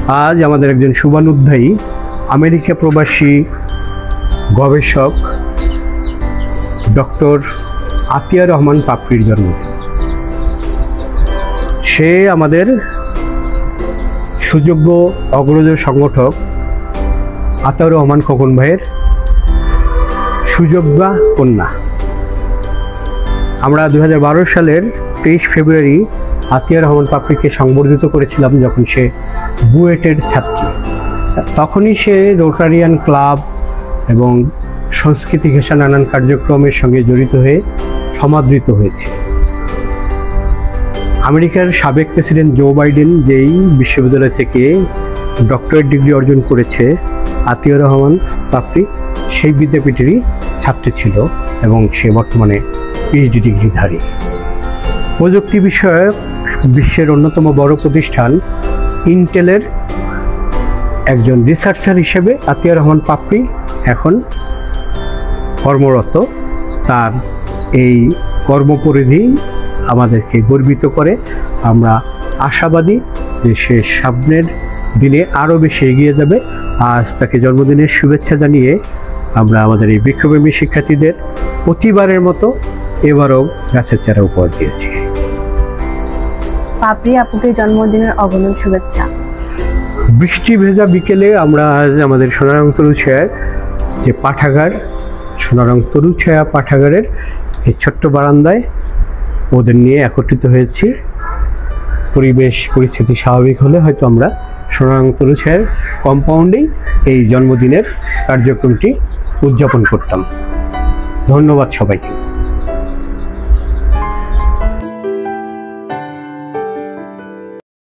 আজ আমাদের একজন শুভানুধ্যায়ী আমেরিকা প্রবাসী গবেষক ডক্টর আতিয়া রহমান পাপড়ির জন্মদিন। সে আমাদের সুযোগ্য অগ্রজ সংগঠক আতিয়া রহমান খোকন ভাইয়ের সুযোগ্যা কন্যা। আমরা 2012 সালের 23 ফেব্রুয়ারি আতিয়া রহমান পাপড়িকে সংবর্ধিত করেছিলাম যখন সে বুয়েটের ছাত্রী। তখনই সে রোটারিয়ান ক্লাব এবং সংস্কৃতি ঘেঁষা নানান কার্যক্রমের সঙ্গে জড়িত হয়ে সমাদৃত হয়েছে। আমেরিকার সাবেক প্রেসিডেন্ট জো বাইডেন যেই বিশ্ববিদ্যালয় থেকে ডক্টরেট ডিগ্রি অর্জন করেছে, আতিয়া রহমান পাপড়ি সেই বিদ্যাপীঠেরই ছাত্রী ছিল এবং সে বর্তমানে পিএইচডি ডিগ্রিধারী। প্রযুক্তি বিষয়ক বিশ্বের অন্যতম বড় প্রতিষ্ঠান ইন্টেলের একজন রিসার্চার হিসেবে আতিয়া রহমান পাপড়ি এখন কর্মরত। তার এই কর্মপরিধি আমাদেরকে গর্বিত করে। আমরা আশাবাদী যে সে সামনের দিনে আরও বেশি এগিয়ে যাবে। আজ তাকে জন্মদিনের শুভেচ্ছা জানিয়ে আমরা আমাদের এই বৃক্ষপ্রেমী শিক্ষার্থীদের প্রতিবারের মতো এবারও গাছের চারা উপহার দিয়েছি। পাপড়ি আপুকে জন্মদিনের অগণন শুভেচ্ছা। বৃষ্টি ভেজা বিকেলে আমরা আজ আমাদের সোনারং তরুছায়ার যে পাঠাগার, সোনারং তরুছায়া পাঠাগারের এই ছোট্ট বারান্দায় ওদের নিয়ে একত্রিত হয়েছি। পরিবেশ পরিস্থিতি স্বাভাবিক হলে হয়তো আমরা সোনারং তরুছায়ার কম্পাউন্ডেই এই জন্মদিনের কার্যক্রমটি উদযাপন করতাম। ধন্যবাদ সবাইকে।